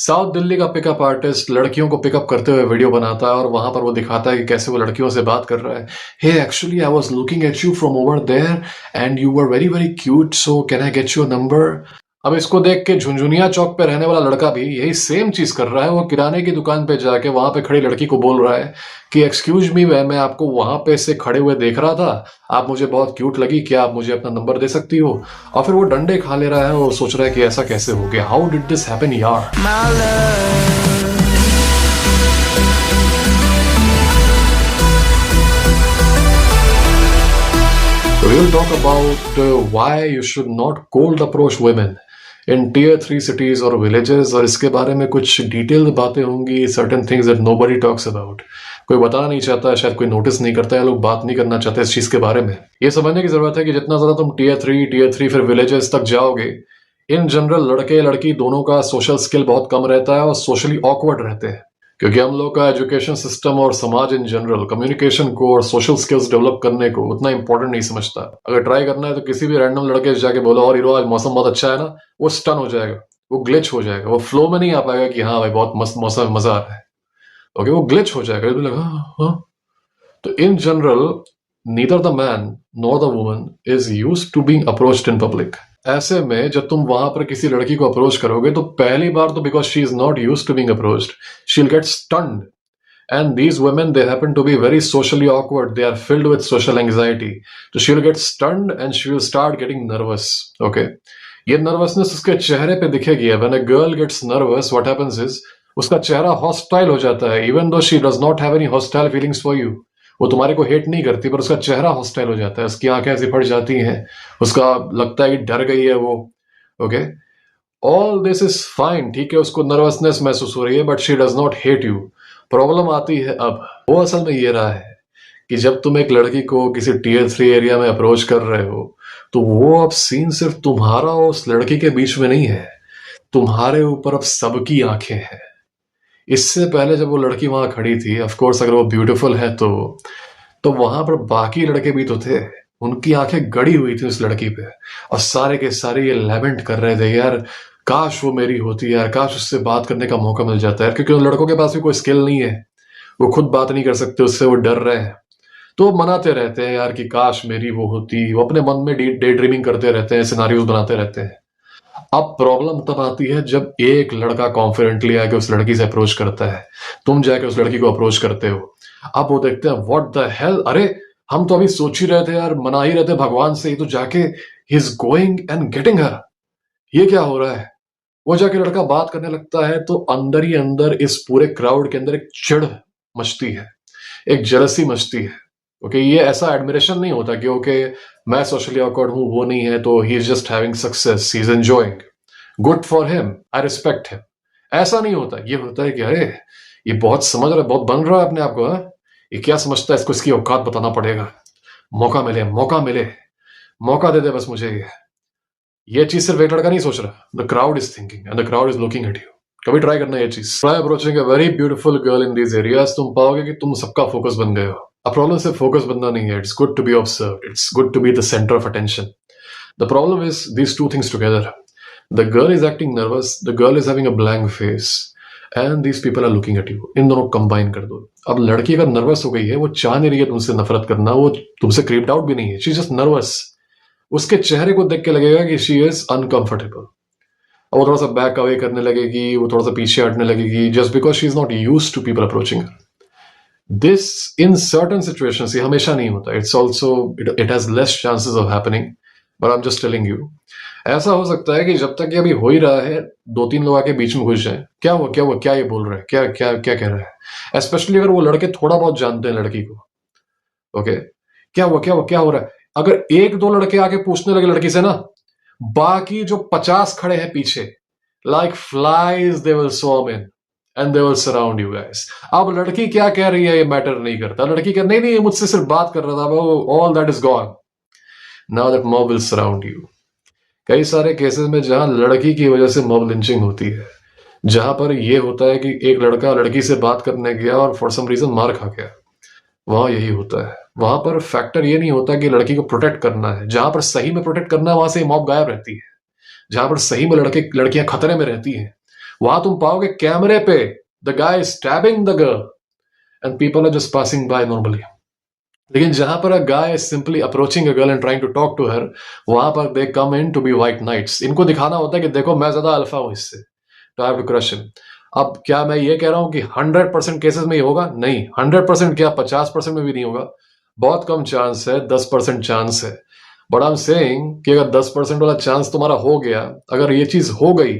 South Delhi का pickup artist लड़कियों को पिकअप करते हुए वीडियो बनाता है और वहां पर वो दिखाता है कि कैसे वो लड़कियों से बात कर रहा है। Hey actually I was looking at you from over there and you were very very cute, so can I get your number. अब इसको देख के झुनझुनिया चौक पे रहने वाला लड़का भी यही सेम चीज कर रहा है। वो किराने की दुकान पे जाके वहां पे खड़ी लड़की को बोल रहा है कि एक्सक्यूज मी, मैं आपको वहां पे से खड़े हुए देख रहा था, आप मुझे बहुत क्यूट लगी, क्या आप मुझे अपना नंबर दे सकती हो? और फिर वो डंडे खा ले रहा है और सोच रहा है कि ऐसा कैसे हो गया, हाउ डिड दिस हैपन यार। We'll talk about why you should not cold approach women in tier 3 cities or villages, और इसके बारे में कुछ डिटेल्ड बातें होंगी, certain things that nobody talks about। कोई बताना नहीं चाहता, शायद कोई नोटिस नहीं करता है, लोग बात नहीं करना चाहते इस चीज के बारे में। ये समझने की जरूरत है कि जितना ज्यादा तुम टियर 3 फिर विलेजेस तक जाओगे, इन जनरल लड़के लड़की दोनों का सोशल स्किल बहुत कम रहता है और सोशली ऑकवर्ड रहते हैं, क्योंकि हम लोग का एजुकेशन सिस्टम और समाज इन जनरल कम्युनिकेशन को और सोशल स्किल्स डेवलप करने को उतना इंपॉर्टेंट नहीं समझता। अगर ट्राई करना है तो किसी भी रैंडम लड़के से जाके बोलो और हीरो आज मौसम बहुत अच्छा है ना, वो स्टन हो जाएगा, वो ग्लिच हो जाएगा, वो फ्लो में नहीं आ पाएगा कि हाँ भाई बहुत मस्त मौसम है, मजा आ रहा है। ओके, वो ग्लिच हो जाएगा, तो लगा हाँ। तो in general neither the man nor the woman is used to being approached in public. ऐसे में जब तुम वहां पर किसी लड़की को अप्रोच करोगे तो पहली बार तो because she is not used to being approached, she will get stunned. And these women, they happen to be very socially awkward. They are filled with social anxiety. So she will get stunned and she will start getting nervous. Okay. ये nervousness उसके चेहरे पे दिखेगी। When a girl gets nervous, what happens is उसका चेहरा hostile हो जाता है। Even though she does not have any hostile feelings for you. वो तुम्हारे को hate नहीं करती, पर उसका चेहरा hostile हो जाता है। उसकी आंखें ऐसी फट जाती हैं। उसका लगता है कि डर गई है वो। Okay. All this is fine. ठीक है, उसको nervousness महसूस हो रही है, but she does not hate you. Problem आती है अब, वो असल में ये रहा है कि जब तुम एक लड़की को किसी टियर 3 एरिया में अप्रोच कर रहे हो तो वो अब सीन सिर्फ तुम्हारा और उस लड़की के बीच में नहीं है, तुम्हारे ऊपर अब सबकी आंखें हैं। इससे पहले जब वो लड़की वहां खड़ी थी, ऑफ कोर्स अगर वो ब्यूटीफुल है तो वहां पर बाकी लड़के भी तो थे, उनकी आंखें गड़ी हुई थी उस लड़की पे, और सारे के सारे ये लैमेंट कर रहे थे, यार काश वो मेरी होती यार, काश उससे बात करने का मौका मिल जाता है। क्योंकि उन लड़कों के पास भी कोई स्किल नहीं है, वो खुद बात नहीं कर सकते उससे, वो डर रहे हैं, तो वो मनाते रहते हैं यार कि काश मेरी वो होती। वो अपने मन में डे ड्रीमिंग करते रहते हैं, सिनारियोज बनाते रहते हैं। अब प्रॉब्लम तब आती है जब एक लड़का कॉन्फिडेंटली आके उस लड़की से अप्रोच करता है, तुम जाके उस लड़की को अप्रोच करते हो। अब वो देखते हैं व्हाट द हेल, अरे हम तो अभी सोच ही रहे थे यार, मना ही रहे थे भगवान से, ही तो जाके he is going and getting हर, ये क्या हो रहा है। वो जाके लड़का बात करने लगता है तो अंदर ही अंदर इस पूरे क्राउड के अंदर एक चिढ़ मचती है, एक जेलसी मचती है। ओके, ये ऐसा एडमिरेशन नहीं होता कि ओके मैं सोशली ऑकवर्ड हूं, वो नहीं है, तो he is just having success, he is enjoying, good for him, I respect him. ऐसा नहीं होता, ये होता है कि अरे ये बहुत समझ रहा है, बहुत बन रहा है अपने आप को, ये क्या समझता है, इसको इसकी औकात बताना पड़ेगा, मौका मिले मौका मिले, मौका दे दे बस मुझे। ये चीज सिर्फ एक लड़का नहीं सोच रहा, the crowd is thinking and the crowd is looking at you. कभी ट्राई करना ये चीज, try approaching a very beautiful girl in these areas, तुम पाओगे कि तुम सबका फोकस बन गए हो। अब प्रॉब्लम सिर्फ फोकस बनना नहीं है, it's good to be observed, it's good to be the centre of attention. The problem is these two things together, the girl is acting nervous, the girl is having a blank face and these people are looking at you. इन दोनों को combine कर दो। अब लड़की अगर nervous हो गई है, वो चाह नहीं रही है तुमसे नफरत करना, वो तुमसे क्रीप्ड आउट भी नहीं है, शी इज जस्ट नर्वस। उसके चेहरे को देख के लगेगा कि शी इज अनकंफर्टेबल, वो थोड़ा सा बैक अवे करने लगेगी, वो थोड़ा सा पीछे हटने लगेगी, just because she is not used to people approaching her. This in certain situations, ये हमेशा नहीं होता, it's also it has less chances of happening, but I am just telling you. ऐसा हो सकता है कि जब तक ये अभी हो ही रहा है, 2-3 लोग आके बीच में घुस जाए, क्या हुआ क्या हुआ, क्या ये बोल रहा है, क्या क्या क्या कह रहा है, स्पेशली अगर वो लड़के थोड़ा बहुत जानते हैं लड़की को। ओके, क्या हुआ क्या हुआ, क्या हो रहा है। अगर 1-2 लड़के आके पूछने लगे लड़की से ना, बाकी जो 50 खड़े हैं पीछे, like flies they will swarm in and they will surround you guys. अब लड़की क्या कह रही है ये मैटर नहीं करता, लड़की कह नहीं नहीं मुझसे सिर्फ बात कर रहा था, all that is gone, now that mob will surround you. कई सारे केसेस में जहां लड़की की वजह से मॉब लिंचिंग होती है, जहां पर यह होता है कि एक लड़का लड़की से बात करने गया और फॉर सम रीजन मार खा गया, वहां यही होता है। वहां पर फैक्टर ये नहीं होता कि लड़की को प्रोटेक्ट करना है, जहां पर सही में प्रोटेक्ट करना है वहां से मॉब गायब रहती है। जहां पर सही में लड़कियां खतरे में रहती हैं, वहां तुम पाओगे कैमरे पे the guy stabbing the girl and people are just passing by normally. लेकिन जहां पर a guy is simply approaching a girl and trying to talk to her, वहां पर they come in to be white knights. इनको दिखाना होता है कि देखो मैं ज्यादा अल्फा हूं इससे, तो I have to crush him. अब क्या मैं ये कह रहा हूं कि 100% केसेस में ये होगा? नहीं। 100% क्या, 50% में भी नहीं होगा। बहुत कम चांस है, 10% चांस है। बट आई एम सेइंग कि अगर 10% वाला चांस तुम्हारा हो गया, अगर ये चीज हो गई,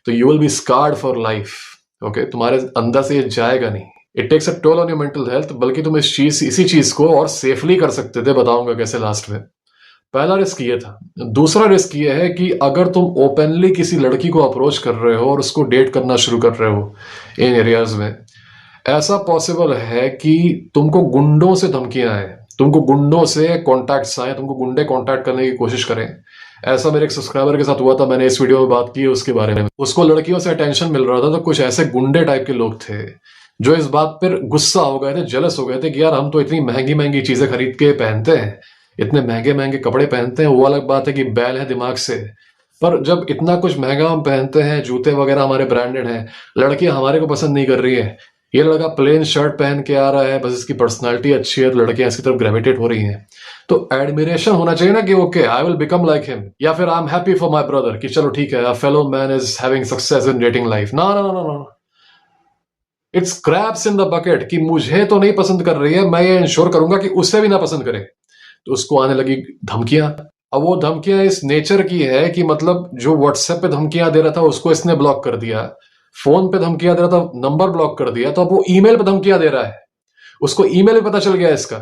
तो you will be scared for life. Okay, तुम्हारे अंदर से ये जाएगा नहीं। It takes a toll on your mental health. बल्कि तुम इसी चीज को और सेफली कर सकते थे, बताऊंगा कैसे लास्ट में। पहला रिस्क ये था। दूसरा रिस्क ये है कि अगर तुम ओपनली किसी लड़की को अप्रोच कर रहे हो और उसको डेट करना शुरू कर रहे हो इन एरियाज में, ऐसा पॉसिबल है कि तुमको गुंडों से धमकियां आए, तुमको गुंडों से कॉन्टैक्ट्स आए, तुमको गुंडे कॉन्टैक्ट करने की कोशिश करें। ऐसा मेरे एक सब्सक्राइबर के साथ हुआ था, मैंने इस वीडियो में बात की है उसके बारे में। उसको लड़कियों से अटेंशन मिल रहा था, तो कुछ ऐसे गुंडे टाइप के लोग थे जो इस बात पर गुस्सा हो गए थे, जेलस हो गए थे कि यार हम तो इतनी महंगी महंगी चीजें खरीद के पहनते हैं, इतने महंगे महंगे कपड़े पहनते हैं, वो अलग बात है कि बैल है दिमाग से, पर जब इतना कुछ महंगा हम पहनते हैं, जूते वगैरह हमारे ब्रांडेड हैं, लड़कियां हमारे को पसंद नहीं कर रही है। ये लड़का प्लेन शर्ट पहन के आ रहा है, बस इसकी पर्सनालिटी अच्छी है, तो लड़कियां इसकी तरफ ग्रेविटेट हो रही हैं। तो एडमिरेशन होना चाहिए ना कि okay I will become like him, या फिर I am happy for my brother कि चलो ठीक है, a fellow man is having success in dating life. ना ना ना ना, it's craps in the bucket कि मुझे तो नहीं पसंद कर रही है, मैं ये इंश्योर करूंगा कि उसे भी ना पसंद करे। तो उसको आने लगी धमकियां। अब वो धमकियां इस नेचर की है कि मतलब जो व्हाट्सएप पे धमकियां दे रहा था उसको इसने ब्लॉक कर दिया, फोन पे धमकियां दे रहा था नंबर ब्लॉक कर दिया, तो अब वो ईमेल पे धमकियां दे रहा है, उसको ईमेल पे पता चल गया इसका।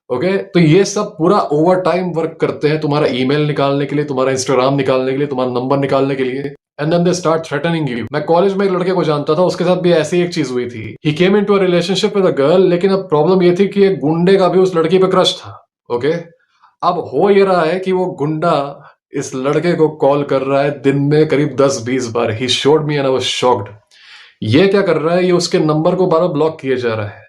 ओके, तो ये सब पूरा ओवर टाइम वर्क करते हैं तुम्हारा ईमेल निकालने के लिए, तुम्हारा इंस्टाग्राम निकालने के लिए, तुम्हारा नंबर निकालने के लिए। And then they start threatening you. मैं कॉलेज में एक लड़के को जानता था, उसके साथ भी ऐसी एक चीज हुई थी। He came into a relationship with a girl, लेकिन अब प्रॉब्लम ये थी कि एक गुंडे का भी उस लड़की पे क्रश था। ओके, अब हो ये रहा है कि वो गुंडा इस लड़के को कॉल कर रहा है दिन में करीब 10-20 बार। He showed me and I was shocked. ये क्या कर रहा है, ये उसके नंबर को बार बार ब्लॉक किए जा रहा है,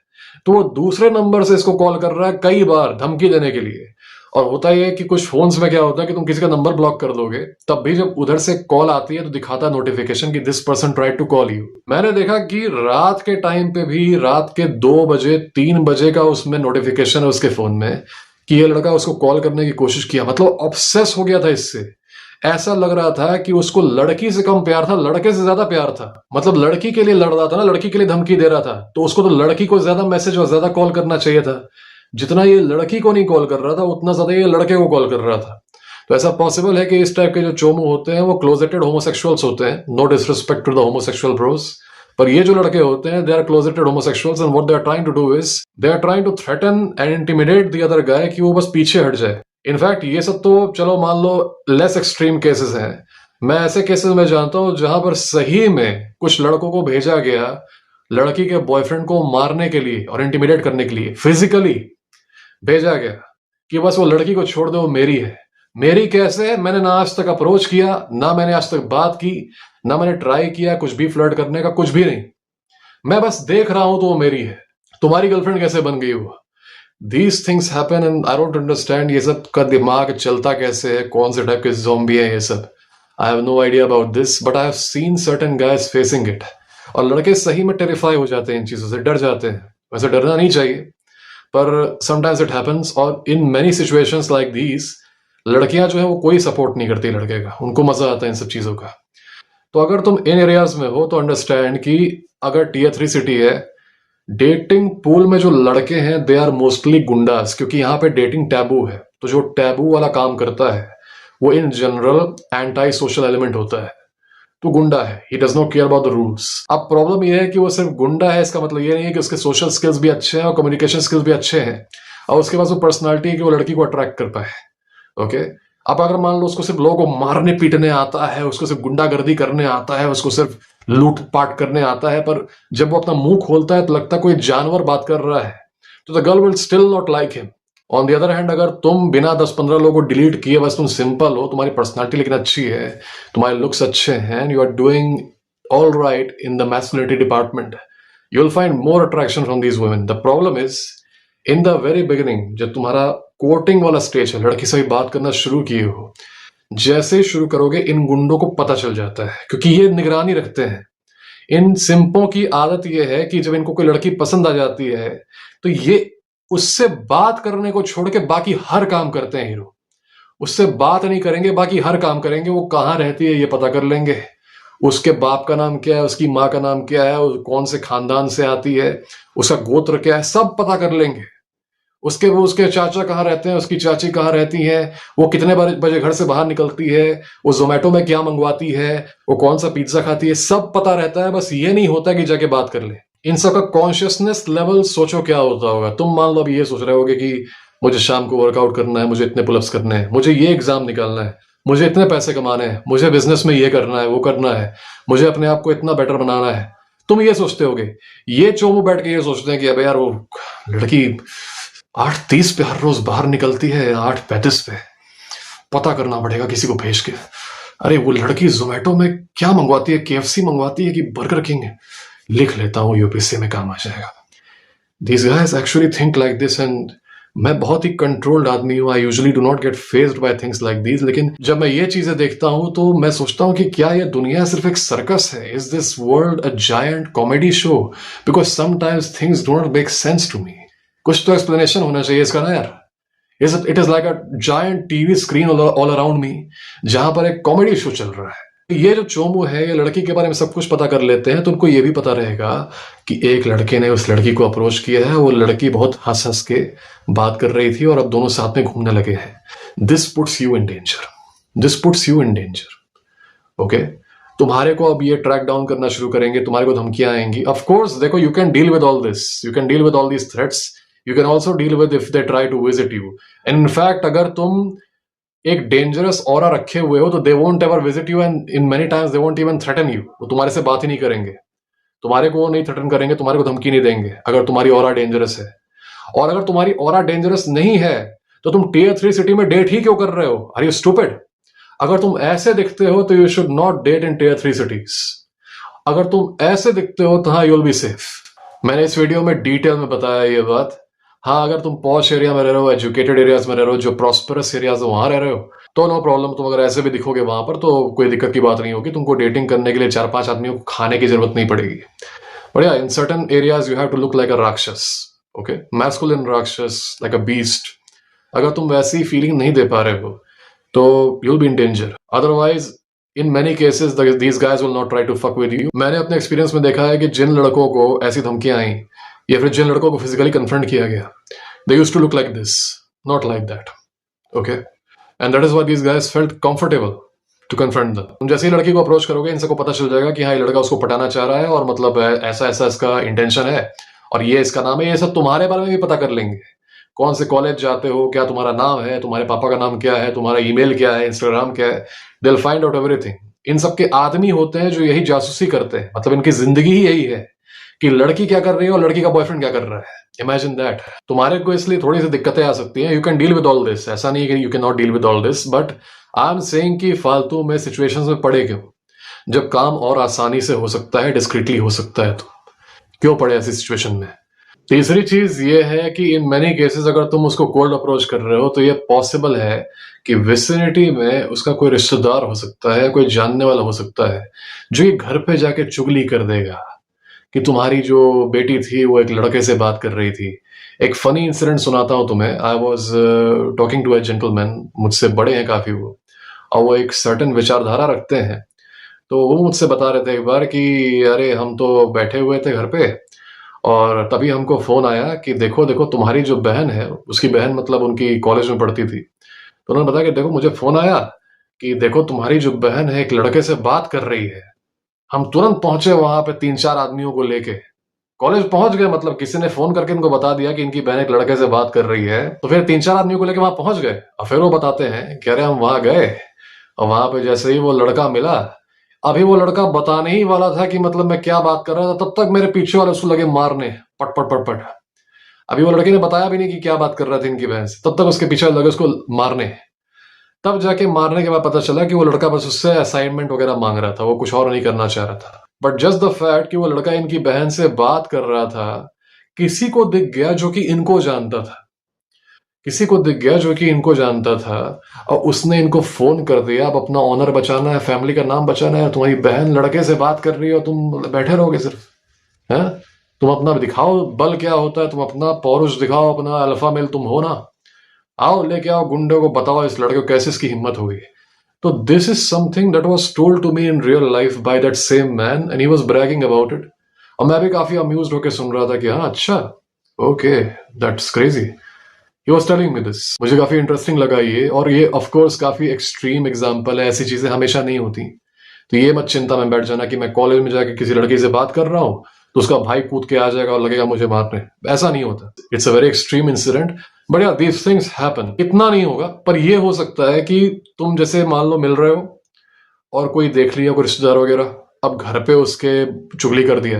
तो वो दूसरे नंबर से इसको कॉल कर रहा है कई बार धमकी देने के लिए। और होता ये है कि कुछ फोन्स में क्या होता है कि तुम किसी का नंबर ब्लॉक कर दोगे, तब भी जब उधर से कॉल आती है तो दिखाता है नोटिफिकेशन कि this person tried to call you. मैंने देखा कि रात के टाइम पे भी, रात के 2 बजे 3 बजे का उसमें नोटिफिकेशन है उसके फोन में कि ये लड़का उसको कॉल करने की कोशिश किया। मतलब ऑब्सेस हो गया था इससे। ऐसा लग रहा था कि उसको लड़की से कम प्यार था, लड़के से ज्यादा प्यार था। मतलब लड़की के लिए लड़ रहा था ना, लड़की के लिए धमकी दे रहा था, तो उसको तो लड़की को ज्यादा मैसेज और ज्यादा कॉल करना चाहिए था। जितना ये लड़की को नहीं कॉल कर रहा था, उतना ज्यादा ये लड़के को कॉल कर रहा था। तो ऐसा पॉसिबल है कि इस टाइप के जो चोमू होते हैं वो क्लोजेटेड होमोसेक्सुअल्स होते हैं। No disrespect to the homosexual bros, पर ये जो लड़के होते हैं they are closeted homosexuals, and what they are trying to do is they are trying to threaten and intimidate the other guy कि वो बस पीछे हट जाए। इनफैक्ट ये सब तो चलो मान लो लेस एक्सट्रीम केसेस हैं। मैं ऐसे केसेस में जानता हूं जहां पर सही में कुछ लड़कों को भेजा गया लड़की के बॉयफ्रेंड को मारने के लिए और इंटिमिडेट करने के लिए, फिजिकली भेजा गया कि बस वो लड़की को छोड़ दो, वो मेरी है। मेरी कैसे है? मैंने ना आज तक अप्रोच किया, ना मैंने आज तक बात की, ना मैंने ट्राई किया कुछ भी फ्लर्ट करने का, कुछ भी नहीं। मैं बस देख रहा हूं तो वो मेरी है। तुम्हारी गर्लफ्रेंड कैसे बन गई वो? These things happen and I don't understand ये सब का दिमाग चलता कैसे है, कौन से टाइप के ज़ॉम्बी है ये सब। I have no idea about this, but I have seen certain guys facing it. और लड़के सही में टेरिफाई हो जाते हैं इन चीजों से, डर जाते हैं। वैसे डरना नहीं चाहिए, पर समटाइम्स इट हैपन्स। और in many situations like these लड़कियां जो है वो कोई सपोर्ट नहीं करती लड़के का, उनको मजा आता है इन सब चीजों का। तो अगर तुम इन एरियाज में हो तो अंडरस्टैंड कि अगर टियर 3 सिटी है, डेटिंग पूल में जो लड़के हैं दे आर मोस्टली गुंडास, क्योंकि यहाँ पे डेटिंग टैबू है। तो जो टैबू वाला काम करता है वो in general anti social element होता है, तो गुंडा है। He does not care about the rules. अब प्रॉब्लम ये है कि वो सिर्फ गुंडा है, इसका मतलब ये नहीं है कि उसके सोशल स्किल्स भी अच्छे हैं और कम्युनिकेशन स्किल्स भी अच्छे हैं, और उसके पास वो पर्सनालिटी है कि वो लड़की को अट्रैक्ट कर पाए। ओके, अब अगर मान लो उसको सिर्फ लोगों को मारने पीटने आता है, उसको सिर्फ गुंडागर्दी करने आता है, उसको सिर्फ लूट पाट करने आता है, पर जब वो अपना मुंह खोलता है तो लगता है कोई जानवर बात कर रहा है, तो the girl will still not like him. On the other hand, अगर तुम बिना 10-15 लोगों को डिलीट किए, बस तुम सिंपल हो, तुम्हारी पर्सनालिटी लेकिन अच्छी है, तुम्हारे लुक्स अच्छे हैं, you are doing all right in the masculinity department, you will find more attraction from these women. The problem is in the very beginning, जब तुम्हारा कोर्टिंग वाला स्टेज है, लड़की से भी बात करना शुरू किए हो, जैसे ही शुरू करोगे इन गुंडों को पता चल जाता है, क्योंकि ये निगरानी रखते हैं। इन सिंपों की आदत ये है कि जब इनको कोई लड़की पसंद आ जाती है तो ये उससे बात करने को छोड़ के बाकी हर काम करते हैं हीरो। उससे बात नहीं करेंगे, बाकी हर काम करेंगे। वो कहाँ रहती है ये पता कर लेंगे, उसके बाप का नाम क्या है, उसकी माँ का नाम क्या है, वो कौन से खानदान से आती है, उसका गोत्र क्या है, सब पता कर लेंगे। उसके चाचा कहाँ रहते हैं, उसकी चाची कहाँ रहती है, वो कितने बजे घर से बाहर निकलती है, वो जोमेटो में क्या मंगवाती है, वो कौन सा पिज्जा खाती है, सब पता रहता है। बस ये नहीं होता कि जाके बात कर ले। इन सब का कॉन्शियसनेस लेवल सोचो क्या होता होगा। तुम मान लो अभी ये सोच रहे होगे कि मुझे शाम को वर्कआउट करना है, मुझे इतने पुलअप्स करने हैं, मुझे ये एग्जाम निकालना है, मुझे इतने पैसे कमाने हैं, मुझे बिजनेस में ये करना है, वो करना है, मुझे अपने आप को इतना बेटर बनाना है। तुम ये सोचते होगे। ये चोमू बैठ के ये सोचते हैं कि अबे यार वो लड़की 8:30 पे हर रोज बाहर निकलती है, 8:35 पे पता करना पड़ेगा किसी को भेज के। अरे वो लड़की जोमेटो में क्या मंगवाती है, KFC मंगवाती है कि बर्गर किंग है, लिख लेता हूँ, यूपीएससी में काम आ जाएगा। These guys actually think like this and मैं बहुत ही कंट्रोल्ड आदमी हूँ। I usually do not get fazed by things like these. लेकिन जब मैं ये चीजें देखता हूँ तो मैं सोचता हूँ कि क्या ये दुनिया सिर्फ एक सर्कस है? Is this world a giant comedy show? Because sometimes things do not make sense to me. कुछ तो एक्सप्लेनेशन होना चाहिए इसका ना यार। It is like a giant TV screen all around me, जहां पर एक कॉमेडी शो चल रहा है। ये जो चोमू है, ये लड़की के बारे में सब कुछ पता कर लेते हैं, तो उनको ये भी पता रहेगा कि एक लड़के ने उस लड़की को अप्रोच किया है, वो लड़की बहुत हंस हंस के बात कर रही थी और अब दोनों साथ में घूमने लगे हैं। This puts you in danger, this puts you in danger. Okay, तुम्हारे को अब ये ट्रैक डाउन करना शुरू करेंगे, तुम्हारे को धमकियां आएंगी। ऑफ कोर्स देखो, you can deal with all this, you can deal with all these threats, you can also deal with if they try to visit you. And in fact अगर तुम एक डेंजरस ऑरा रखे हुए हो तो they won't ever visit you and in many times they won't even threaten you. वो तुम्हारे से बात ही नहीं करेंगे, तुम्हारे को नहीं थ्रेटन करेंगे, तुम्हारे को धमकी नहीं देंगे अगर तुम्हारी ऑरा डेंजरस है। और अगर तुम्हारी ऑरा डेंजरस नहीं है तो तुम Tier 3 सिटी में डेट ही क्यों कर रहे हो? Are you stupid? अगर तुम ऐसे दिखते हो तो you should not date in Tier 3 cities. अगर तुम ऐसे दिखते हो तो हाँ, यू विल बी सेफ। मैंने इस वीडियो में डिटेल में बताया ये बात। हाँ, अगर तुम पॉश एरिया में रह रहे हो, एजुकेटेड एरियाज में रह रहे हो, जो प्रॉस्परस एरियाज है वहां रह रहे हो, तो नो प्रॉब्लम। तुम अगर ऐसे भी दिखोगे वहां पर तो कोई दिक्कत की बात नहीं होगी। तुमको डेटिंग करने के लिए 4-5 आदमियों को खाने की जरूरत नहीं पड़ेगी। But yeah, in certain areas you have to look like a राक्षस, ओके, मैस्कुलिन राक्षस, लाइक अ बीस्ट। अगर तुम वैसी फीलिंग नहीं दे पा रहे हो तो you'll be in danger. Otherwise, in many cases, these guys will not try to fuck with you. मैंने अपने एक्सपीरियंस में देखा है कि जिन लड़कों को ऐसी धमकियां आई या फिर जिन लड़कों को फिजिकली कन्फ्रंट किया गया, they used to look like this, not like that. Okay? And that is why these guys felt comfortable to confront them. तुम जैसे ही लड़की को अप्रोच करोगे, इन सबको पता चल जाएगा कि हाँ, ये लड़का उसको पटाना चाह रहा है और मतलब ऐसा ऐसा इसका इंटेंशन है और ये इसका नाम है। ये सब तुम्हारे बारे में भी पता कर लेंगे। कौन से कॉलेज जाते हो, क्या तुम्हारा नाम है, तुम्हारे पापा का नाम क्या है, तुम्हारा ईमेल क्या है, इंस्टाग्राम क्या है, they will find out everything. इन सब के आदमी होते हैं जो यही जासूसी करते हैं। मतलब इनकी जिंदगी ही यही है कि लड़की क्या कर रही है और लड़की का बॉयफ्रेंड क्या कर रहा है। Imagine that. तुम्हारे को इसलिए थोड़ी सी दिक्कतें आ सकती हैं। You can deal with all this, ऐसा नहीं कि you can not deal with all this, but I am saying कि फालतू में सिचुएशंस में पड़े क्यों, जब काम और आसानी से हो सकता है, डिस्क्रीटली हो सकता है, तो क्यों पड़े ऐसी सिचुएशन में। तीसरी चीज ये है कि इन मेनी केसेस अगर तुम उसको कोल्ड अप्रोच कर रहे हो तो ये पॉसिबल है कि विसिनिटी में उसका कोई रिश्तेदार हो सकता है, कोई जानने वाला हो सकता है, जो ये घर पे जाके चुगली कर देगा कि तुम्हारी जो बेटी थी वो एक लड़के से बात कर रही थी। एक फनी इंसिडेंट सुनाता हूँ तुम्हें। I was talking to a gentleman, मुझसे बड़े हैं काफी वो, और वो एक सर्टन विचारधारा रखते हैं। तो वो मुझसे बता रहे थे एक बार कि अरे हम तो बैठे हुए थे घर पे और तभी हमको फोन आया कि देखो देखो तुम्हारी जो बहन है, उसकी बहन मतलब उनकी कॉलेज में पढ़ती थी, तो उन्होंने बताया कि देखो मुझे फोन आया कि देखो तुम्हारी जो बहन है एक लड़के से बात कर रही है। हम तुरंत पहुंचे वहां पे 3-4 आदमियों को लेके, कॉलेज पहुंच गए। मतलब किसी ने फोन करके इनको बता दिया कि इनकी बहन एक लड़के से बात कर रही है, तो फिर 3-4 आदमियों को लेके वहां पहुंच गए। और फिर वो बताते हैं कह रहे हम वहां गए और वहां पे जैसे ही वो लड़का मिला, अभी वो लड़का बताने ही वाला था कि मतलब मैं क्या बात कर रहा था, तब तक मेरे पीछे वाले उसको लगे मारने, पट पट पट पट। अभी वो लड़के ने बताया भी नहीं कि क्या बात कर रहा था इनकी बहन से, तब तक उसके पीछे लगे उसको मारने। तब जाके मारने के बाद पता चला कि वो लड़का बस उससे असाइनमेंट वगैरह मांग रहा था, वो कुछ और नहीं करना चाह रहा था। बट जस्ट द फैक्ट कि वो लड़का इनकी बहन से बात कर रहा था, किसी को दिख गया जो कि इनको जानता था। किसी को दिख गया जो कि इनको जानता था, और उसने इनको फोन कर दिया। अब अपना ऑनर बचाना है, फैमिली का नाम बचाना है, तुम्हारी बहन लड़के से बात कर रही है और तुम बैठे रहोगे सिर्फ? हैं? तुम अपना दिखाओ बल क्या होता है, तुम अपना पौरुष दिखाओ, अपना अल्फा मेल तुम हो ना। आओ लेके आओ गुंडे को, बताओ इस लड़के को कैसे इसकी हिम्मत होगी। तो this is something that was told to me in real life by that same man and he was bragging about it. और मैं भी काफी अम्यूज्ड होकर सुन रहा था कि हाँ अच्छा, okay, that's crazy. He was telling me this. मुझे काफी इंटरेस्टिंग लगा ये, और ये ऑफ कोर्स काफी एक्सट्रीम एग्जांपल है, ऐसी चीजें हमेशा नहीं होती। तो ये मत चिंता में बैठ जाना कि मैं कॉलेज में जाके किसी लड़की से बात कर रहा हूँ तो उसका भाई कूद के आ जाएगा और लगेगा मुझे मारने। ऐसा नहीं होता। It's a very extreme incident, but यार दीज थिंग्स हैपन। इतना नहीं होगा, पर ये हो सकता है कि तुम जैसे मान लो मिल रहे हो और कोई देख लिया, कोई रिश्तेदार वगैरह, अब घर पे उसके चुगली कर दिया,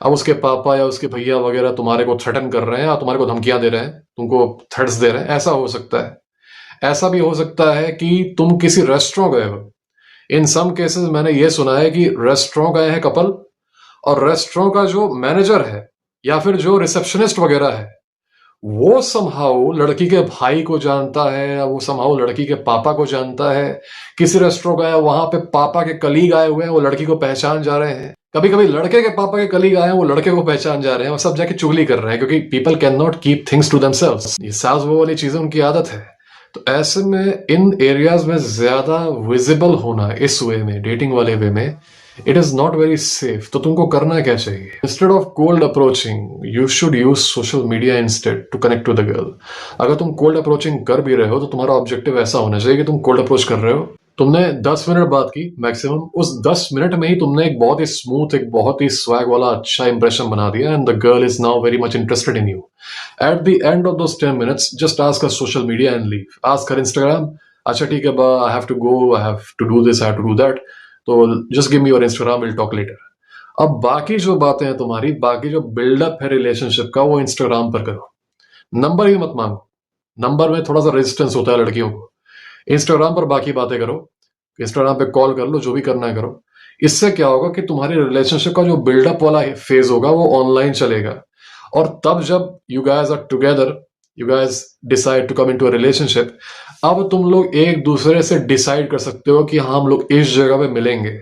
अब उसके पापा या उसके भैया वगैरह तुम्हारे को थ्रेटन कर रहे हैं या तुम्हारे को धमकियां दे रहे हैं, तुमको थ्रेट्स दे रहे हैं। ऐसा हो सकता है। ऐसा भी हो सकता है कि तुम किसी रेस्टोरेंट गए हो। इन सम केसेस मैंने ये सुना है कि रेस्टोरेंट गए हैं कपल, और रेस्टोरेंट का जो मैनेजर है या फिर जो रिसेप्शनिस्ट वगैरह है, वो समहाउ लड़की के भाई को जानता है, या वो समहाउ लड़की के पापा को जानता है। किसी रेस्टोरेंट गया, वहां पे पापा के कलीग आए हुए हैं, वो लड़की को पहचान जा रहे हैं। कभी कभी लड़के के पापा के कलीग आए हैं, वो लड़के को पहचान जा रहे हैं, और सब जाके चुगली कर रहे हैं, क्योंकि people can not keep things to themselves. ये सास वो वाली चीजें उनकी आदत है। तो ऐसे में इन एरियाज में ज्यादा विजिबल होना इस वे में, डेटिंग वाले वे में, it is not very safe. तो तुमको करना क्या चाहिए? Instead of cold approaching, you should use social media instead to connect to the girl. अगर तुम कोल्ड अप्रोचिंग कर भी रहे हो तो तुम्हारा ऑब्जेक्टिव ऐसा होना चाहिए कि तुम कोल्ड अप्रोच कर रहे हो, तुमने 10 मिनट बात की मैक्सिमम, उस 10 मिनट में ही तुमने एक बहुत ही स्मूथ, एक बहुत ही स्वैग वाला अच्छा इंप्रेशन बना दिया, and the girl is now very much interested in you. At the end of those 10 minutes just ask her social media and leave. Ask her Instagram, अच्छा ठीक है बा, I have to go, I have to do this, I have to do that, तो just give me your Instagram, will talk later. अब बाकी जो बातें हैं तुम्हारी, बाकी जो बिल्डअप है रिलेशनशिप का, वो इंस्टाग्राम पर करो। नंबर ही मत मांगो, नंबर में थोड़ा सा रेजिस्टेंस होता है लड़कियों को। इंस्टाग्राम पर बाकी बातें करो, इंस्टाग्राम पे कॉल कर लो, जो भी करना है करो। इससे क्या होगा कि तुम्हारी रिलेशनशिप का जो बिल्डअप वाला फेज होगा वो ऑनलाइन चलेगा, और तब जब you guys are together, you guys decide to come into a relationship, अब तुम लोग एक दूसरे से डिसाइड कर सकते हो कि हाँ हम लोग इस जगह पे मिलेंगे।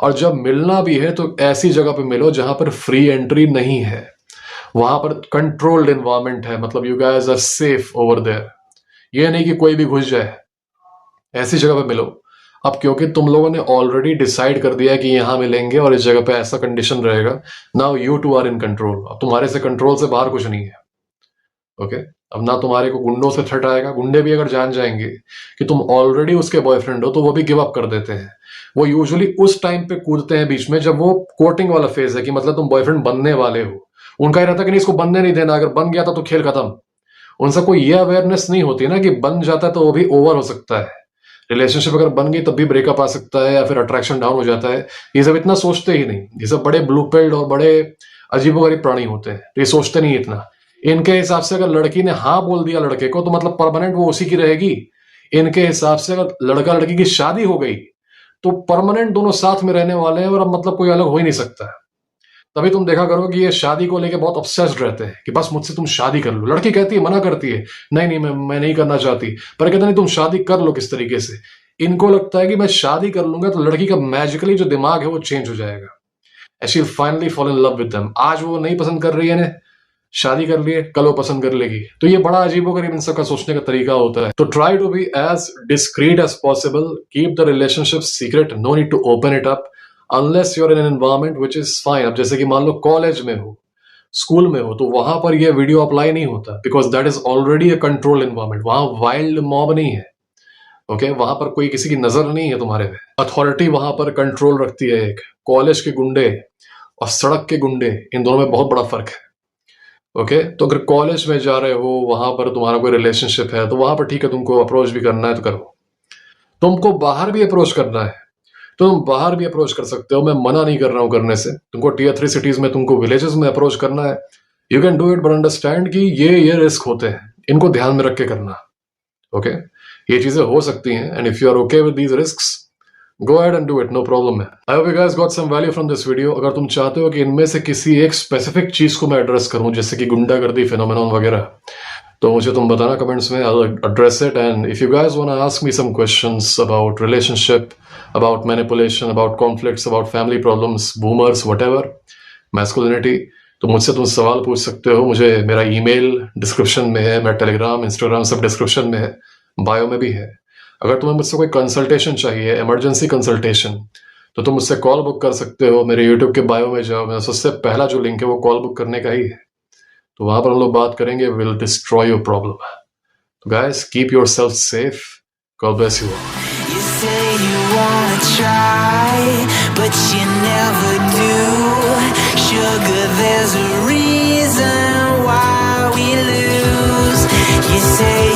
और जब मिलना भी है तो ऐसी जगह पे मिलो जहां पर फ्री एंट्री नहीं है, वहां पर कंट्रोल्ड एनवायरमेंट है, मतलब you guys are safe over there. ये नहीं कि कोई भी घुस जाए, ऐसी जगह पे मिलो। अब क्योंकि तुम लोगों ने ऑलरेडी डिसाइड कर दिया कि यहां मिलेंगे और इस जगह पे ऐसा कंडीशन रहेगा, now you two are in control. अब तुम्हारे से कंट्रोल से बाहर कुछ नहीं है। ओके, अब ना तुम्हारे को गुंडों से थ्रेट आएगा। गुंडे भी अगर जान जाएंगे कि तुम ऑलरेडी उसके बॉयफ्रेंड हो तो वो भी गिव अप कर देते हैं। वो यूजुअली उस टाइम पे कूदते हैं बीच में जब वो कोर्टिंग वाला फेज है, कि मतलब तुम बॉयफ्रेंड बनने वाले हो। उनका ही रहता कि नहीं इसको बनने नहीं देना, अगर बन गया था तो खेल खत्म। उनसे कोई ये अवेयरनेस नहीं होती ना कि बन जाता है तो वो भी ओवर हो सकता है। रिलेशनशिप अगर बन गई तब भी ब्रेकअप आ सकता है, या फिर अट्रैक्शन डाउन हो जाता है। ये सब इतना सोचते ही नहीं। ये सब बड़े ब्लू पिल्ड और बड़े अजीबोगरीब प्राणी होते हैं, तो ये सोचते नहीं इतना। इनके हिसाब से अगर लड़की ने हाँ बोल दिया लड़के को तो मतलब परमानेंट वो उसी की रहेगी। इनके हिसाब से अगर लड़का लड़की की शादी हो गई तो परमानेंट दोनों साथ में रहने वाले हैं, और अब मतलब कोई अलग हो ही नहीं सकता। तभी तुम देखा करो कि ये शादी को लेके बहुत ऑब्सेस्ड रहते हैं कि बस मुझसे तुम शादी कर लो। लड़की कहती है, मना करती है, नहीं नहीं मैं नहीं करना चाहती, पर कहते नहीं तुम शादी कर लो किस तरीके से। इनको लगता है कि मैं शादी कर लूंगा तो लड़की का मैजिकली जो दिमाग है वो चेंज हो जाएगा, and she will finally fall in love with them. आज वो नहीं पसंद कर रही है ने, शादी कर लिए, कल वो पसंद कर लेगी। तो ये बड़ा अजीबोगरीब इन सबका सोचने का तरीका होता है। तो try to be as discreet as possible, keep the relationship secret, no need to open it up unless you are in an environment which is fine. अब जैसे कि मान लो कॉलेज में हो, स्कूल में हो, तो वहां पर यह वीडियो अप्लाई नहीं होता, because that is already a control environment. वहां वाइल्ड मॉब नहीं है। ओके, वहां पर कोई किसी की नजर नहीं है तुम्हारे पे। अथॉरिटी वहां पर कंट्रोल रखती है। एक कॉलेज के गुंडे और सड़क के गुंडे, इन दोनों में बहुत बड़ा फर्क है। ओके, तो अगर कॉलेज में जा रहे हो, वहां पर तुम्हारा कोई रिलेशनशिप है, तो वहां पर ठीक है, तुमको अप्रोच भी करना है तो करो। तुमको बाहर भी अप्रोच करना है तो तुम बाहर भी अप्रोच कर सकते हो, मैं मना नहीं कर रहा हूं करने से। तुमको टियर 3 सिटीज में, तुमको विलेजेस में अप्रोच करना है, you can do it, but understand कि ये रिस्क होते हैं, इनको ध्यान में रख के करना। ओके, ये चीजें हो सकती हैं, and if you are okay with these risks, go ahead and do it, no problem है। I hope you guys got some value from this video. अगर तुम चाहते हो कि इनमें से किसी एक स्पेसिफिक चीज को मैं एड्रेस करूं, जैसे कि गुंडागर्दी फिनोमेनन वगैरह, तो मुझे तुम बताना कमेंट्स में, I'll address it. And if you guys want to ask me some questions about relationship, about manipulation, about conflicts, about family problems, boomers, whatever, masculinity, तो मुझसे तुम सवाल पूछ सकते हो. मुझे मेरा ईमेल डिस्क्रिप्शन में है, मेरा टेलीग्राम, इंस्टाग्राम सब डिस्क्रिप्शन में है, बायो में भी है. अगर तुम्हें मुझसे कोई कंसल्टेशन चाहिए, इमरजेंसी कंसल्टेशन, तो तुम मुझसे कॉल बुक कर सकते हो. मेरे यूट्यूब के बायो में जाओ, मेरा सबसे पहला जो लिंक है वो कॉल बुक करने का ही है. तो वहां पर हम लोग बात करेंगे. Will destroy your problem. तो guys, keep yourself safe. God bless you. You say you wanna try, but you never do. Sugar, there's a reason why we lose. You say